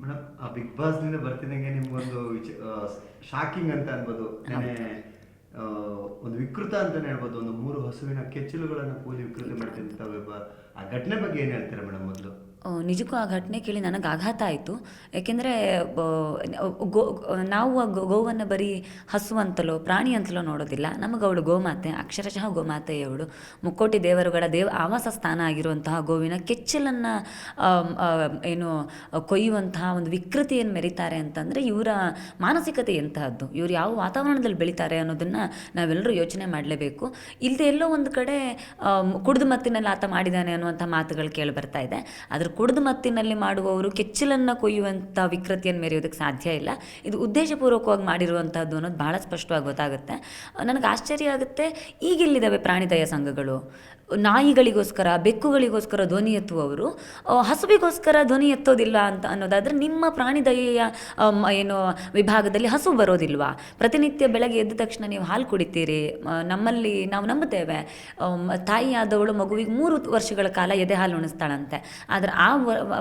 Madam big ಬಾಸ್ನಿಂದ ಬರ್ತಿದ್ದಂಗೆ ನಿಮ್ಗೊಂದು shocking ಅಂತ ಅನ್ಬೋದು. ಆ, ಒಂದು ವಿಕೃತ ಅಂತಾನೆ ಹೇಳ್ಬೋದು. ಒಂದು 3 ಹಸುವಿನ ಕೆಚ್ಚಲುಗಳನ್ನು ಕೂಲಿ ವಿಕೃತ ಮಾಡ್ತಿರ್ತವೆ. ಆ ಘಟನೆ ಬಗ್ಗೆ ಏನು ಹೇಳ್ತೀರಾ ಮೇಡಮ್ ಮೊದಲು? ನಿಜಕ್ಕೂ ಆ ಘಟನೆ ಕೇಳಿ ನನಗೆ ಆಘಾತ ಆಯಿತು. ಏಕೆಂದರೆ ಗೋ ನಾವು ಆ ಗೋವನ್ನು ಬರೀ ಹಸು ಅಂತಲೋ ಪ್ರಾಣಿ ಅಂತಲೋ ನೋಡೋದಿಲ್ಲ. ನಮಗೆ ಅವಳು ಗೋಮಾತೆ, ಅಕ್ಷರಶಃ ಗೋಮಾತೆಯವಳು. ಮುಕ್ಕೋಟಿ ದೇವರುಗಳ ಆವಾಸ ಸ್ಥಾನ ಆಗಿರುವಂತಹ ಗೋವಿನ ಕೆಚ್ಚಲನ್ನು ಏನು ಕೊಯ್ಯುವಂತಹ ಒಂದು ವಿಕೃತಿಯನ್ನು ಮೆರೀತಾರೆ ಅಂತಂದರೆ ಇವರ ಮಾನಸಿಕತೆ ಎಂತಹದ್ದು, ಇವರು ಯಾವ ವಾತಾವರಣದಲ್ಲಿ ಬೆಳೀತಾರೆ ಅನ್ನೋದನ್ನು ನಾವೆಲ್ಲರೂ ಯೋಚನೆ ಮಾಡಲೇಬೇಕು. ಇಲ್ಲದೆ ಎಲ್ಲೋ ಒಂದು ಕಡೆ ಕುಡಿದು ಮತ್ತಿನಲ್ಲಿ ಆತ ಮಾಡಿದ್ದಾನೆ ಅನ್ನುವಂಥ ಮಾತುಗಳು ಕೇಳಿ ಬರ್ತಾ ಇದೆ. ಅದ್ರ ಕುಡಿದು ಮತ್ತಿನಲ್ಲಿ ಮಾಡುವವರು ಕೆಚ್ಚಲನ್ನು ಕೊಯ್ಯುವಂಥ ವಿಕೃತಿಯನ್ನು ಮೆರೆಯೋದಕ್ಕೆ ಸಾಧ್ಯ ಇಲ್ಲ. ಇದು ಉದ್ದೇಶಪೂರ್ವಕವಾಗಿ ಮಾಡಿರುವಂಥದ್ದು ಅನ್ನೋದು ಭಾಳ ಸ್ಪಷ್ಟವಾಗಿ ಗೊತ್ತಾಗುತ್ತೆ. ನನಗೆ ಆಶ್ಚರ್ಯ ಆಗುತ್ತೆ, ಈಗಿಲ್ಲಿದ್ದಾವೆ ಪ್ರಾಣಿದಯ ಸಂಘಗಳು. ನಾಯಿಗಳಿಗೋಸ್ಕರ, ಬೆಕ್ಕುಗಳಿಗೋಸ್ಕರ ಧ್ವನಿ ಎತ್ತುವವರು ಹಸುವಿಗೋಸ್ಕರ ಧ್ವನಿ ಎತ್ತೋದಿಲ್ಲ ಅಂತ ಅನ್ನೋದಾದರೆ, ನಿಮ್ಮ ಪ್ರಾಣಿದಯೆಯ ಏನು ವಿಭಾಗದಲ್ಲಿ ಹಸು ಬರೋದಿಲ್ವಾ? ಪ್ರತಿನಿತ್ಯ ಬೆಳಗ್ಗೆ ಎದ್ದ ತಕ್ಷಣ ನೀವು ಹಾಲು ಕುಡಿತೀರಿ. ನಮ್ಮಲ್ಲಿ ನಾವು ನಂಬುತ್ತೇವೆ, ತಾಯಿಯಾದವಳು ಮಗುವಿಗೆ 3 ವರ್ಷಗಳ ಕಾಲ ಎದೆ ಹಾಲು ಉಣಿಸ್ತಾಳಂತೆ. ಆದರೆ ಆ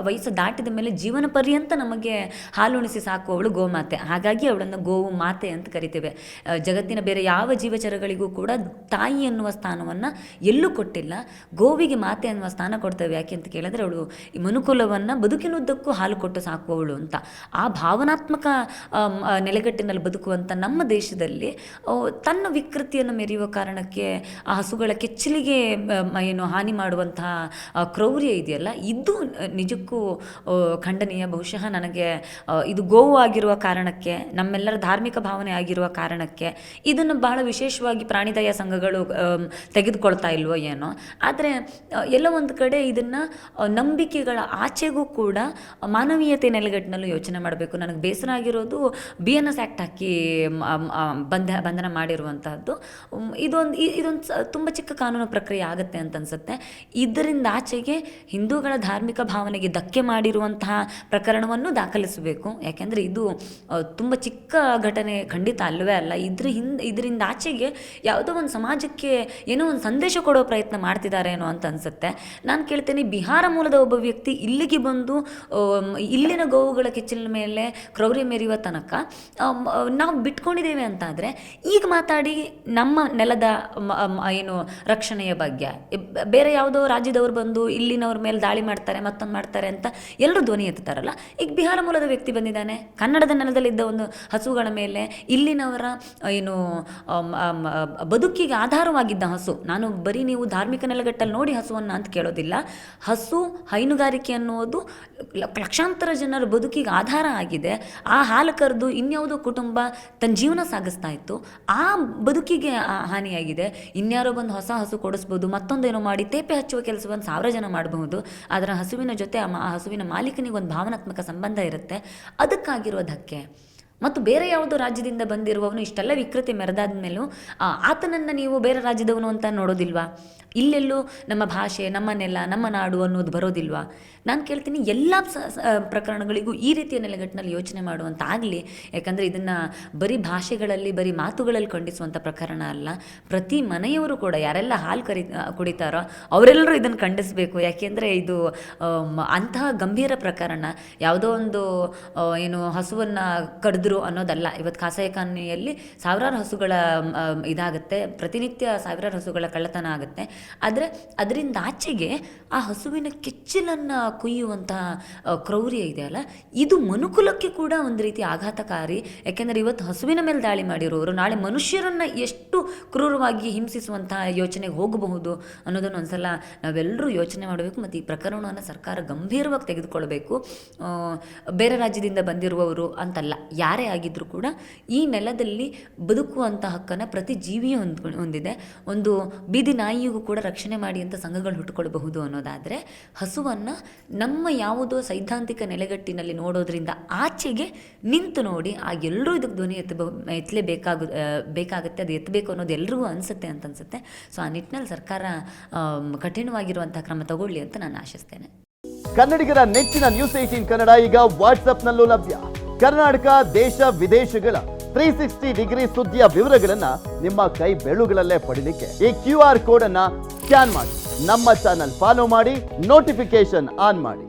ವಯಸ್ಸು ದಾಟಿದ ಮೇಲೆ ಜೀವನ ಪರ್ಯಂತ ನಮಗೆ ಹಾಲು ಉಣಿಸಿ ಸಾಕುವವಳು ಗೋಮಾತೆ. ಹಾಗಾಗಿ ಅವಳನ್ನು ಗೋವು ಮಾತೆ ಅಂತ ಕರಿತೇವೆ. ಜಗತ್ತಿನ ಬೇರೆ ಯಾವ ಜೀವಚರಗಳಿಗೂ ಕೂಡ ತಾಯಿ ಅನ್ನುವ ಸ್ಥಾನವನ್ನು ಎಲ್ಲೂ ಕೊಟ್ಟಿಲ್ಲ. ಗೋವಿಗೆ ಮಾತೆ ಅನ್ನುವ ಸ್ಥಾನ ಕೊಡ್ತೇವೆ. ಯಾಕೆ ಅಂತ ಕೇಳಿದ್ರೆ, ಅವಳು ಈ ಮನುಕುಲವನ್ನು ಬದುಕಿನುದ್ದಕ್ಕೂ ಹಾಲು ಕೊಟ್ಟು ಸಾಕುವವಳು ಅಂತ. ಆ ಭಾವನಾತ್ಮಕ ನೆಲೆಗಟ್ಟಿನಲ್ಲಿ ಬದುಕುವಂಥ ನಮ್ಮ ದೇಶದಲ್ಲಿ ತನ್ನ ವಿಕೃತಿಯನ್ನು ಮೆರೆಯುವ ಕಾರಣಕ್ಕೆ ಆ ಹಸುಗಳ ಕೆಚ್ಚಲಿಗೆ ಏನು ಹಾನಿ ಮಾಡುವಂತಹ ಕ್ರೌರ್ಯ ಇದೆಯಲ್ಲ, ಇದು ನಿಜಕ್ಕೂ ಖಂಡನೀಯ. ಬಹುಶಃ ನನಗೆ ಇದು ಗೋವು ಆಗಿರುವ ಕಾರಣಕ್ಕೆ, ನಮ್ಮೆಲ್ಲರ ಧಾರ್ಮಿಕ ಭಾವನೆ ಆಗಿರುವ ಕಾರಣಕ್ಕೆ ಇದನ್ನು ಬಹಳ ವಿಶೇಷವಾಗಿ ಪ್ರಾಣಿದಯ ಸಂಘಗಳು ತೆಗೆದುಕೊಳ್ತಾ ಇಲ್ವೋ ಏನೋ. ಆದರೆ ಎಲ್ಲ ಒಂದು ಕಡೆ ಇದನ್ನು ನಂಬಿಕೆಗಳ ಆಚೆಗೂ ಕೂಡ ಮಾನವೀಯತೆ ನೆಲೆಗಟ್ಟಿನಲ್ಲೂ ಯೋಚನೆ ಮಾಡಬೇಕು. ನನಗೆ ಬೇಸರ ಆಗಿರೋದು BNS ಆ್ಯಕ್ಟ್ ಹಾಕಿ ಬಂಧನ ಮಾಡಿರುವಂತಹದ್ದು. ಇದೊಂದು ತುಂಬ ಚಿಕ್ಕ ಕಾನೂನು ಪ್ರಕ್ರಿಯೆ ಆಗುತ್ತೆ ಅಂತ ಅನಿಸುತ್ತೆ. ಇದರಿಂದ ಆಚೆಗೆ ಹಿಂದೂಗಳ ಧಾರ್ಮಿಕ ಭಾವನೆಗೆ ಧಕ್ಕೆ ಮಾಡಿರುವಂತಹ ಪ್ರಕರಣವನ್ನು ದಾಖಲಿಸಬೇಕು. ಯಾಕೆಂದರೆ ಇದು ತುಂಬ ಚಿಕ್ಕ ಘಟನೆ ಖಂಡಿತ ಅಲ್ಲವೇ ಅಲ್ಲ. ಇದರಿಂದ ಆಚೆಗೆ ಯಾವುದೋ ಒಂದು ಸಮಾಜಕ್ಕೆ ಏನೋ ಒಂದು ಸಂದೇಶ ಕೊಡೋ ಪ್ರಯತ್ನ ಮಾಡ್ತಿದ್ದಾರೆ ಏನೋ ಅಂತ ಅನಿಸುತ್ತೆ. ನಾನು ಕೇಳ್ತೇನೆ, ಬಿಹಾರ ಮೂಲದ ಒಬ್ಬ ವ್ಯಕ್ತಿ ಇಲ್ಲಿಗೆ ಬಂದು ಇಲ್ಲಿನ ಗೋವುಗಳ ಕೆಚ್ಚಲಿನ ಮೇಲೆ ಕ್ರೌರ್ಯ ಮೆರೆಯುವ ತನಕ ನಾವು ಬಿಟ್ಕೊಂಡಿದ್ದೇವೆ ಅಂತಾದರೆ, ಈಗ ಮಾತಾಡಿ ನಮ್ಮ ನೆಲದ ಏನು ರಕ್ಷಣೆಯ ಬಗ್ಗೆ ಬೇರೆ ಯಾವುದೋ ರಾಜ್ಯದವರು ಬಂದು ಇಲ್ಲಿನವ್ರ ಮೇಲೆ ದಾಳಿ ಮಾಡ್ತಾರೆ, ಮತ್ತೊಂದು ಮಾಡ್ತಾರೆ ಅಂತ ಎಲ್ಲರೂ ಧ್ವನಿ ಎತ್ತಾರಲ್ಲ. ಈಗ ಬಿಹಾರ ಮೂಲದ ವ್ಯಕ್ತಿ ಬಂದಿದ್ದಾನೆ, ಕನ್ನಡದ ನೆಲದಲ್ಲಿದ್ದ ಒಂದು ಹಸುಗಳ ಮೇಲೆ, ಇಲ್ಲಿನವರ ಏನು ಬದುಕಿಗೆ ಆಧಾರವಾಗಿದ್ದ ಹಸು. ನಾನು ಬರೀ ನೀವು ಧಾರ್ಮಿಕ ನೆಲೆಗಟ್ಟಲ್ಲಿ ನೋಡಿ ಹಸುವನ್ನು ಅಂತ ಕೇಳೋದಿಲ್ಲ. ಹಸು ಹೈನುಗಾರಿಕೆ ಅನ್ನೋದು ಲಕ್ಷಾಂತರ ಜನರ ಬದುಕಿಗೆ ಆಧಾರ ಆಗಿದೆ. ಆ ಹಾಲು ಕರೆದು ಇನ್ಯಾವುದೋ ಕುಟುಂಬ ತನ್ನ ಜೀವನ ಸಾಗಿಸ್ತಾ ಇತ್ತು, ಆ ಬದುಕಿಗೆ ಹಾನಿಯಾಗಿದೆ. ಇನ್ಯಾರೋ ಬಂದು ಹೊಸ ಹಸು ಕೊಡಿಸ್ಬೋದು, ಮತ್ತೊಂದೇನೋ ಮಾಡಿ ತೇಪೆ ಹಚ್ಚುವ ಕೆಲಸವನ್ನು 1000 ಜನ ಮಾಡಬಹುದು. ಆದರೆ ಹಸುವಿನ ಜೊತೆ ಆ ಹಸುವಿನ ಮಾಲೀಕನಿಗೆ ಒಂದು ಭಾವನಾತ್ಮಕ ಸಂಬಂಧ ಇರುತ್ತೆ. ಅದಕ್ಕಾಗಿರುವ ಧಕ್ಕೆ. ಮತ್ತು ಬೇರೆ ಯಾವುದೋ ರಾಜ್ಯದಿಂದ ಬಂದಿರುವವನು ಇಷ್ಟೆಲ್ಲ ವಿಕೃತಿ ಮೆರೆದಾದ ಮೇಲೂ ಆತನನ್ನು ನೀವು ಬೇರೆ ರಾಜ್ಯದವನು ಅಂತ ನೋಡೋದಿಲ್ವಾ? ಇಲ್ಲೆಲ್ಲೂ ನಮ್ಮ ಭಾಷೆ, ನಮ್ಮ ನೆಲ, ನಮ್ಮ ನಾಡು ಅನ್ನೋದು ಬರೋದಿಲ್ವಾ? ನಾನು ಕೇಳ್ತೀನಿ, ಎಲ್ಲ ಪ್ರಕರಣಗಳಿಗೂ ಈ ರೀತಿಯ ನೆಲೆಗಟ್ಟಿನಲ್ಲಿ ಯೋಚನೆ ಮಾಡುವಂತಾಗಲಿ. ಯಾಕಂದರೆ ಇದನ್ನು ಬರೀ ಭಾಷೆಗಳಲ್ಲಿ, ಬರೀ ಮಾತುಗಳಲ್ಲಿ ಖಂಡಿಸುವಂಥ ಪ್ರಕರಣ ಅಲ್ಲ. ಪ್ರತಿ ಮನೆಯವರು ಕೂಡ ಯಾರೆಲ್ಲ ಹಾಲು ಕುಡಿತಾರೋ ಅವರೆಲ್ಲರೂ ಇದನ್ನು ಖಂಡಿಸಬೇಕು. ಯಾಕೆಂದರೆ ಇದು ಅಂತಹ ಗಂಭೀರ ಪ್ರಕರಣ. ಯಾವುದೋ ಒಂದು ಏನು ಹಸುವನ್ನು ಕಡಿದ್ರು ಅನ್ನೋದಲ್ಲ. ಇವತ್ತು ಕಾಸಾಯಖಾನೆಯಲ್ಲಿ ಸಾವಿರಾರು ಹಸುಗಳ ಇದಾಗುತ್ತೆ, ಪ್ರತಿನಿತ್ಯ ಸಾವಿರಾರು ಹಸುಗಳ ಕಳ್ಳತನ ಆಗುತ್ತೆ. ಆದರೆ ಅದರಿಂದ ಆಚೆಗೆ ಆ ಹಸುವಿನ ಕೆಚ್ಚಲನ್ನು ಕೊಯ್ಯುವಂತಹ ಕ್ರೌರ್ಯ ಇದೆಯಲ್ಲ, ಇದು ಮನುಕುಲಕ್ಕೆ ಕೂಡ ಒಂದು ರೀತಿ ಆಘಾತಕಾರಿ. ಯಾಕೆಂದರೆ ಇವತ್ತು ಹಸುವಿನ ಮೇಲೆ ದಾಳಿ ಮಾಡಿರೋರು ನಾಳೆ ಮನುಷ್ಯರನ್ನು ಎಷ್ಟು ಕ್ರೂರವಾಗಿ ಹಿಂಸಿಸುವಂತಹ ಯೋಚನೆಗೆ ಹೋಗಬಹುದು ಅನ್ನೋದನ್ನು ಒಂದ್ಸಲ ನಾವೆಲ್ಲರೂ ಯೋಚನೆ ಮಾಡಬೇಕು. ಮತ್ತು ಈ ಪ್ರಕರಣವನ್ನು ಸರ್ಕಾರ ಗಂಭೀರವಾಗಿ ತೆಗೆದುಕೊಳ್ಬೇಕು. ಬೇರೆ ರಾಜ್ಯದಿಂದ ಬಂದಿರುವವರು ಅಂತಲ್ಲ, ಯಾರೇ ಆಗಿದ್ದರೂ ಕೂಡ ಈ ನೆಲದಲ್ಲಿ ಬದುಕುವಂಥ ಹಕ್ಕನ್ನು ಪ್ರತಿ ಜೀವಿಯೂ ಹೊಂದಿದೆ. ಒಂದು ಬೀದಿ ನಾಯಿಗೂ ಕೂಡ ರಕ್ಷಣೆ ಮಾಡಿ ಅಂತ ಸಂಘಗಳು ಹುಟ್ಟುಕೊಳ್ಬಹುದು ಅನ್ನೋದಾದರೆ, ಹಸುವನ್ನು ನಮ್ಮ ಯಾವುದೋ ಸೈದ್ಧಾಂತಿಕ ನೆಲೆಗಟ್ಟಿನಲ್ಲಿ ನೋಡೋದ್ರಿಂದ ಆಚೆಗೆ ನಿಂತು ನೋಡಿ ಆ ಎಲ್ಲರೂ ಇದಕ್ಕೆ ಧ್ವನಿ ಬೇಕಾಗುತ್ತೆ. ಅದು ಎತ್ತಬೇಕು ಅನ್ನೋದು ಎಲ್ರಿಗೂ ಅನಿಸುತ್ತೆ ಅಂತ ಅನಿಸುತ್ತೆ. ಸೊ ಆ ನಿಟ್ಟಿನಲ್ಲಿ ಸರ್ಕಾರ ಕಠಿಣವಾಗಿರುವಂಥ ಕ್ರಮ ತಗೊಳ್ಳಿ ಅಂತ ನಾನು ಆಶಿಸ್ತೇನೆ. ಕನ್ನಡಿಗರ ನೆಚ್ಚಿನ ನ್ಯೂಸ್ 18 ಕನ್ನಡ ಈಗ ವಾಟ್ಸ್ಆಪ್ನಲ್ಲೂ ಲಭ್ಯ. ಕರ್ನಾಟಕ, ದೇಶ ವಿದೇಶಗಳ 360 ಡಿಗ್ರಿ ಸುದ್ದಿಯ ವಿವರಗಳನ್ನ ನಿಮ್ಮ ಕೈ ಬೆರಳುಗಳಲ್ಲೇ ಪಡಿಲಿಕ್ಕೆ ಈ QR ಕೋಡ್ ಅನ್ನ ಸ್ಕ್ಯಾನ್ ಮಾಡಿ, ನಮ್ಮ ಚಾನಲ್ ಫಾಲೋ ಮಾಡಿ, ನೋಟಿಫಿಕೇಶನ್ ಆನ್ ಮಾಡಿ.